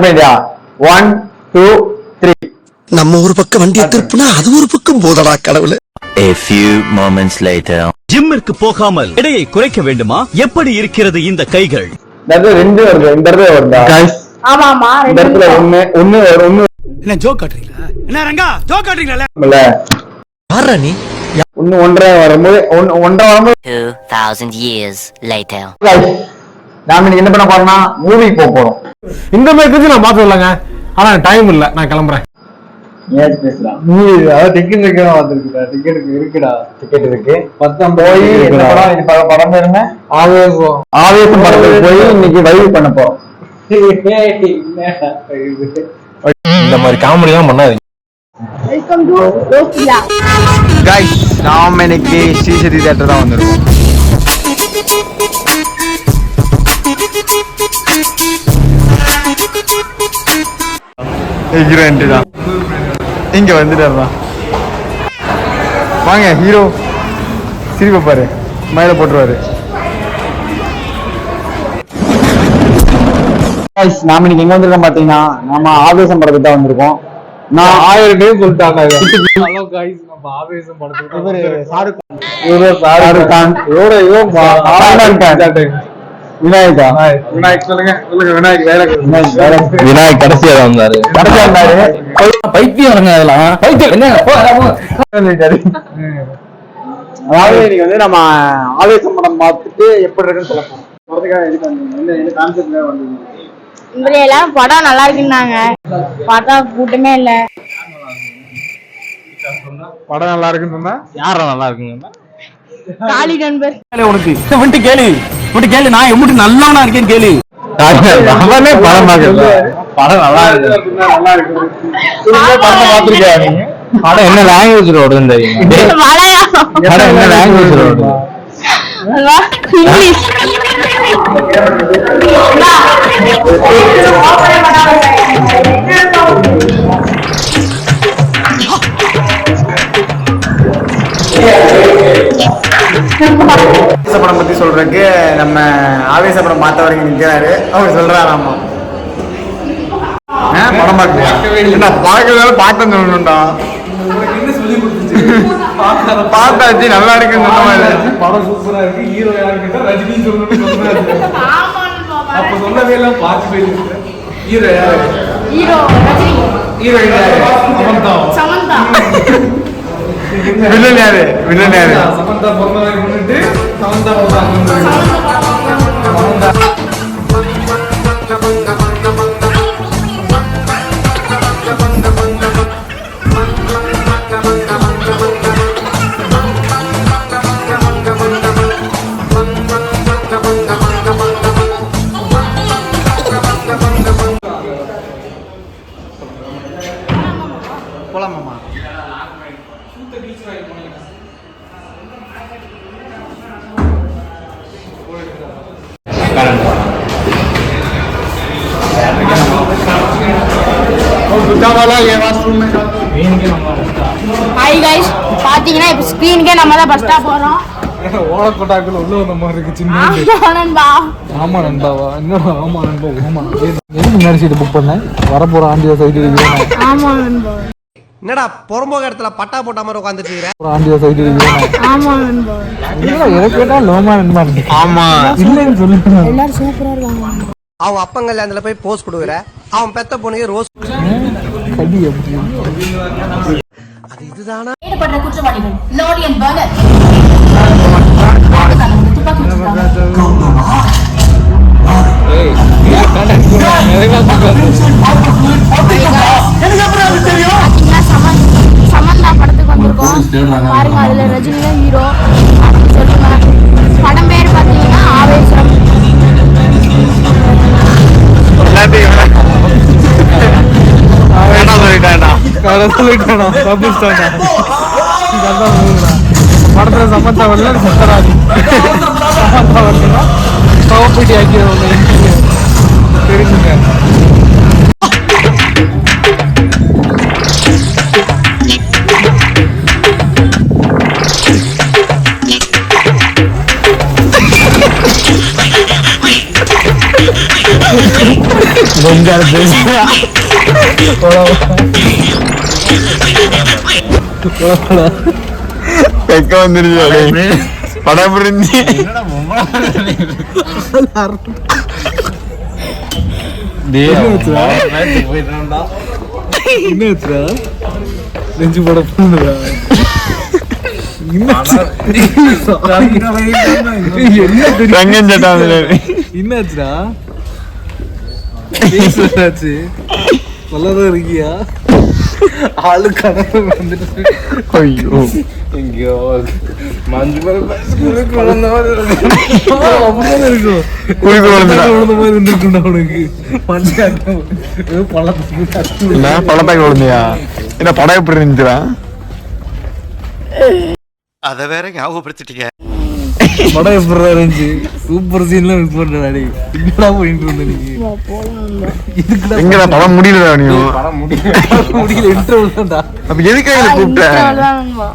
1 2 3 நம்ம ஒரு பக்கம் வண்டியை திருப்புனா அது ஒரு பக்கம் போதடா கடவுளே. A few moments later. ஜிம்மிற்கு போகாமல் எடையை குறைக்க வேண்டுமா? எப்படி இருக்கிறது இந்த கைகள்? ரெண்டு வருது இந்த இடத்துல வருதா गाइस? ஆமா ஆமா இந்த இடத்துல ஒன்னு என்ன ஜோக் காட்றீங்களா? என்ன ரங்கா ஜோக் காட்றீங்களா? இல்ல யாரா நீ? ஒன்றரை வரும்போது 2000 years later. गाइस நாம இன்னைக்கு என்ன பண்ண போறோம்னா மூவிக்கு போறோம். இந்த மாதிரி நான் பாத்து வரலங்க. ஆனா டைம் இல்ல, நான் கிளம்புறேன். ஏன் பேசலாம் மூவி அதாவது டிக்கெட் இருக்குடா வந்திருக்குடா டிக்கெட் இருக்கு 10 போய் என்ன படம் இந்த படம் என்ன ஆவேசம் படத்துக்கு போய் இன்னைக்கு வைவ் பண்ண போறோம். இந்த மாதிரி காமெடி எல்லாம் பண்ணாதீங்க. வெல்கம் டு ரோஸ்டியா गाइस நாம இன்னைக்கு ஸ்ரீசக்தி தியேட்டர் தான் வந்திருக்கோம். ஹீரோ என்ட்ரி தான் இங்க வந்துட்டாருடா. வாங்க ஹீரோ சிரிப்பை பாரு மேல போட்டுருவாரு. நாம இன்னைக்கு எங்க வந்திருக்கோம் பாத்தீங்கன்னா நம்ம ஆவேசம் படத்துக்கு தான் வந்திருக்கோம். நான் 1000 டைம் சொல்லிட்டாங்க. ஹலோ गाइस, நம்ம ஆவேசம் படத்துக்கு ஷாருக் கான் விநாயக் சொல்லுங்க விநாயக் கடைசியா வந்தாரு. பைத்தியம் வரங்க அதெல்லாம் பைத்தியம் என்ன அதாவது இன்னைக்கு வந்து நம்ம ஆவேசம் படம் பார்த்துட்டு எப்படி இருக்குன்னு சொல்ல போறோம். என்ன கான்செப்ட்ல வந்தீங்க? இந்த எல்லாம் படம் நல்லா இருக்குன்னாங்க. பார்த்தா கூட்டமே இல்ல. படம் நல்லா இருக்குன்னு சொன்னா யாரும் நல்லா இருக்குங்க. காளி நண்பர் உனக்கு வந்துட்டு கேளு நான் எப்படி நல்லவனா இருக்கேன்னு கேளு. அவனே படம் பார்க்கல. படம் நல்லா இருக்கு. படம் பார்த்திருக்கியா நீங்க? படம் என்ன லாங்குவேஜ்ல ஓடுது தெரியும்? மலையாளம். என்ன லாங்குவேஜ்ல ஓடுது? இங்கிலீஷ். படம் பத்தி சொல்றதுக்கு நம்ம ஆவேச படம் பார்த்த வரைக்கும் நிக்கிறாரு. அவர் சொல்றாரு ஆமா படம் பார்க்கறதால பார்த்தேன்னு சொல்லணும்டா. பார்த்தாச்சு நல்லா இருக்குன்னு சொன்ன மாதிரி. படம் சூப்பரா இருக்கு. ஹீரோ யாருக்கிட்ட ரஜினி சொல்லணும்னு அப்ப சொன்னதே எல்லாம் பார்த்து போயிருக்கு. ஹீரோ யாரு? Hero Rajini. Hero Samantha. Villain யாரு? சமந்தா பொறுத்தவரை முன்னிட்டு சமந்தா போலாமாமா? ஹாய் गाइस, பாத்தீங்கன்னா இப்ப ஸ்கிரீனுக்கே நம்ம தான் ஃபர்ஸ்டா போறோம். ஓலக்கோட்டாக்குள்ள உள்ள வந்த மாதிரி இருக்கு. சின்ன ஆமா நண்பா. ஆமா நண்பாவா? என்னடா ஆமா நண்பா? ஆமா எதுக்கு முன்னாடி சீட்டு புக் பண்ணேன்? வரப்போற ஆண்டியா சைடு இருக்கேன். ஆமா நண்பா. என்னடா பொறம்போக இடத்துல பட்டா போட்ட மாதிரி உட்காந்துட்டு இருக்கற? ஆண்டியா சைடு இருக்கேன். ஆமா நண்பா. இல்ல எனக்கு கேட்டா லோமா நண்பா. ஆமா இல்லன்னு சொல்லுங்க. எல்லாரும் சூப்பரா இருக்காங்க. அவன் அப்பங்கல்ல அதுல போய் போஸ் கொடுக்குற. அவன் பெத்த பொண்ணுக்கு ரோஸ் கடி எப்படி? அது இதுதானா? ஈடுபட்ட குற்றவாளிகள் லோரியன் பர்னர். சமந்தா படத்துக்கு வந்திருக்கோம். பாருங்க, அதுல ரஜினி தான் ஹீரோ. சொல்லுங்க, படம் பேர் பாத்தீங்கன்னா ஆவேசம். படத்துல சமந்தா வரல, சத்தராஜ் சமந்தா வரலாம் சவப்பீட்டி ஆக்கிடுவாங்க. தெரிஞ்சுங்க. வெக்க வந்துருச்சு படம் புரிஞ்சு நெஞ்சு படம் பண்ணுதா என்னாச்சுடா என்னாச்சு நல்லாதான் இருக்கியா ஆளு கனவு வந்துட்டு ஐயோ எங்கேயோ மஞ்சு குழந்த மாதிரி இருக்கும் குளிக்க விழுந்துடா. குழந்த மாதிரி இருந்திருக்குண்டா உனக்கு மஞ்சள் பழத்துக்கு என்ன பழத்தாக்கு விழுந்தியா என்ன படம் எப்படி இருந்துச்சுடா அத வேற ஞாபகப்படுத்திட்டீங்க. படம் எப்படி இருந்துச்சு சூப்பர் சீன்லாம் மிஸ் பண்ணி இப்படா போயிட்டு இருந்த நீங்க எங்கடா படம் முடியலடா நீ முடியல இன்டர்வல் தான்டா அப்ப எதுக்கு எங்களை கூப்பிட்ட இன்டர்வல் தான் நண்பா.